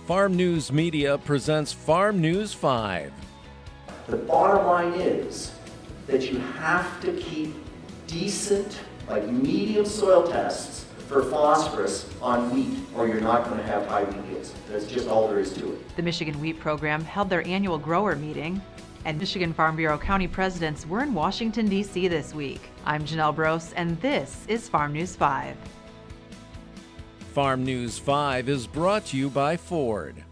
Farm News Media presents Farm News 5. The bottom line is that you have to keep decent, like medium soil tests for phosphorus on wheat, or you're not going to have high wheat yields. That's just all there is to it. The Michigan Wheat Program held their annual grower meeting, and Michigan Farm Bureau county presidents were in Washington, D.C. this week. I'm Janelle Brose, and this is Farm News 5. Farm News 5 is brought to you by Ford.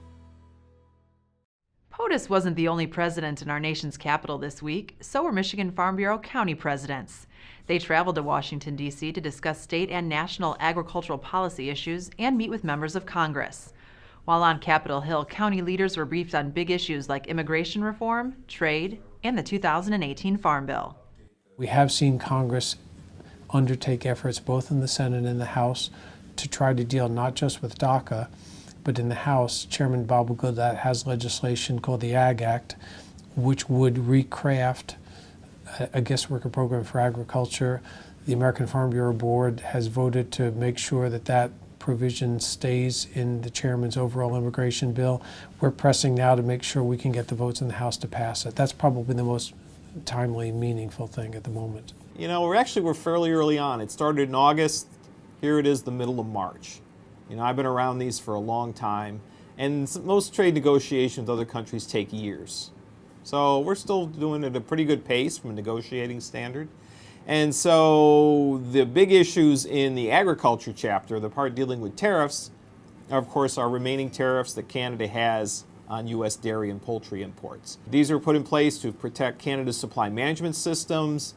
POTUS wasn't the only president in our nation's capital this week, so were Michigan Farm Bureau county presidents. They traveled to Washington, D.C. to discuss state and national agricultural policy issues and meet with members of Congress. While on Capitol Hill, county leaders were briefed on big issues like immigration reform, trade, and the 2018 Farm Bill. We have seen Congress undertake efforts both in the Senate and the House to try to deal not just with DACA, but in the House, Chairman Bobblegood has legislation called the Ag Act, which would recraft a guest worker program for agriculture. The American Farm Bureau Board has voted to make sure that that provision stays in the chairman's overall immigration bill. We're pressing now to make sure we can get the votes in the House to pass it. That's probably the most timely, meaningful thing at the moment. You know, we're fairly early on. It started in August. Here it is the middle of March. You know, I've been around these for a long time, and most trade negotiations with other countries take years. So we're still doing it at a pretty good pace from a negotiating standard. And so the big issues in the agriculture chapter, the part dealing with tariffs, are of course our remaining tariffs that Canada has on U.S. dairy and poultry imports. These are put in place to protect Canada's supply management systems.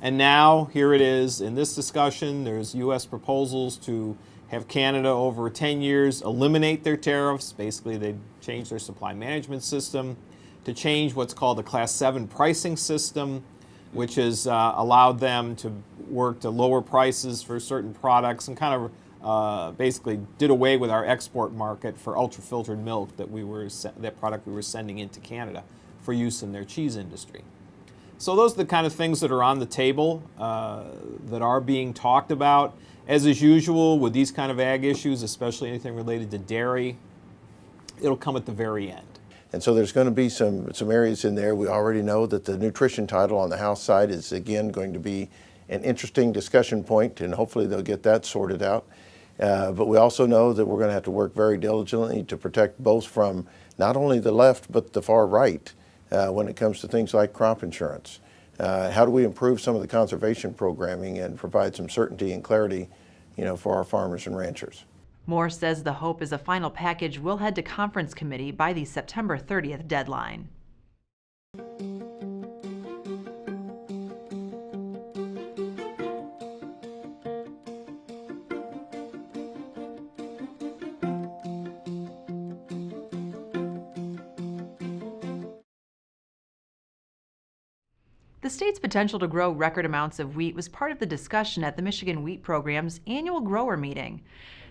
And now, here it is, in this discussion, there's U.S. proposals to have Canada over 10 years eliminate their tariffs. Basically, they change their supply management system to change what's called the Class 7 pricing system, which has allowed them to work to lower prices for certain products and kind of basically did away with our export market for ultra-filtered milk that product we were sending into Canada for use in their cheese industry. So those are the kind of things that are on the table that are being talked about. As is usual with these kind of ag issues, especially anything related to dairy, it'll come at the very end. And so there's going to be some areas in there. We already know that the nutrition title on the House side is again going to be an interesting discussion point, and hopefully they'll get that sorted out. But we also know that we're going to have to work very diligently to protect both from not only the left but the far right when it comes to things like crop insurance. How do we improve some of the conservation programming and provide some certainty and clarity, for our farmers and ranchers? Moore says the hope is a final package will head to conference committee by the September 30th deadline. The state's potential to grow record amounts of wheat was part of the discussion at the Michigan Wheat Program's annual grower meeting.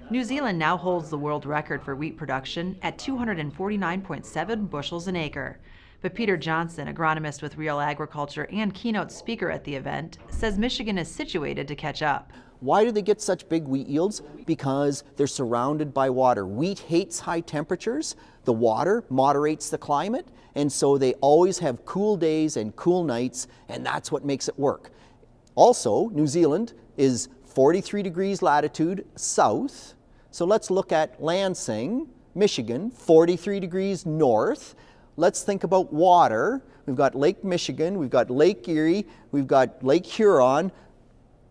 New Zealand now holds the world record for wheat production at 249.7 bushels an acre. But Peter Johnson, agronomist with Real Agriculture and keynote speaker at the event, says Michigan is situated to catch up. Why do they get such big wheat yields? Because they're surrounded by water. Wheat hates high temperatures. The water moderates the climate, and so they always have cool days and cool nights, and that's what makes it work. Also, New Zealand is 43 degrees latitude south, so let's look at Lansing, Michigan, 43 degrees north. Let's think about water. We've got Lake Michigan, we've got Lake Erie, we've got Lake Huron.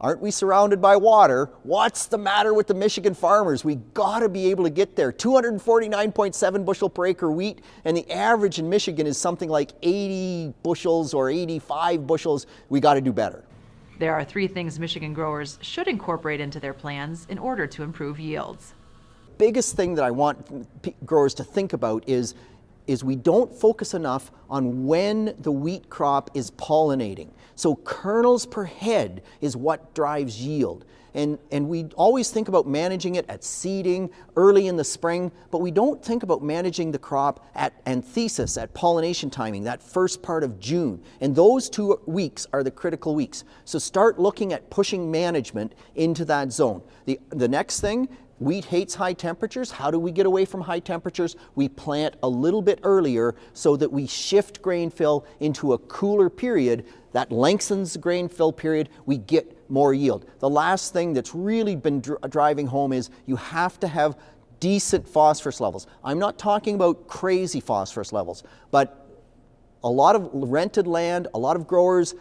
Aren't we surrounded by water? What's the matter with the Michigan farmers? We gotta be able to get there. 249.7 bushel per acre wheat, and the average in Michigan is something like 80 bushels or 85 bushels. We gotta do better. There are 3 things Michigan growers should incorporate into their plans in order to improve yields. Biggest thing that I want growers to think about is we don't focus enough on when the wheat crop is pollinating. So kernels per head is what drives yield. And we always think about managing it at seeding early in the spring, but we don't think about managing the crop at anthesis, at pollination timing, that first part of June. And those 2 weeks are the critical weeks. So start looking at pushing management into that zone. The next thing, Wheat hates high temperatures. How do we get away from high temperatures? We plant a little bit earlier so that we shift grain fill into a cooler period. That lengthens the grain fill period. We get more yield. The last thing that's really been driving home is you have to have decent phosphorus levels. I'm not talking about crazy phosphorus levels, but a lot of rented land, a lot of growers,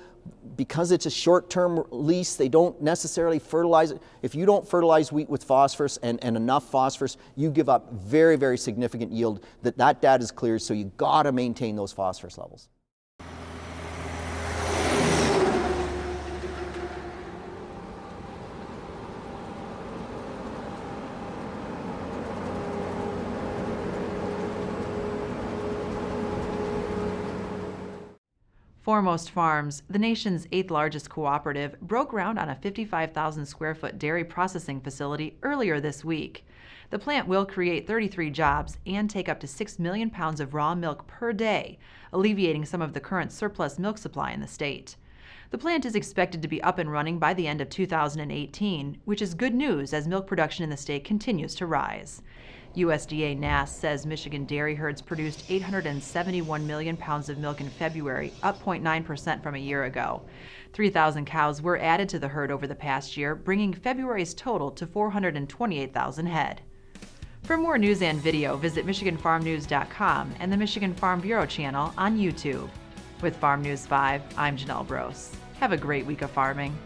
because it's a short-term lease, they don't necessarily fertilize it. If you don't fertilize wheat with phosphorus and enough phosphorus, you give up very, very significant yield. That data is clear, so you gotta maintain those phosphorus levels. Foremost Farms, the nation's 8th largest cooperative, broke ground on a 55,000 square foot dairy processing facility earlier this week. The plant will create 33 jobs and take up to 6 million pounds of raw milk per day, alleviating some of the current surplus milk supply in the state. The plant is expected to be up and running by the end of 2018, which is good news as milk production in the state continues to rise. USDA NASS says Michigan dairy herds produced 871 million pounds of milk in February, up 0.9% from a year ago. 3,000 cows were added to the herd over the past year, bringing February's total to 428,000 head. For more news and video, visit MichiganFarmNews.com and the Michigan Farm Bureau channel on YouTube. With Farm News 5, I'm Janelle Brose. Have a great week of farming.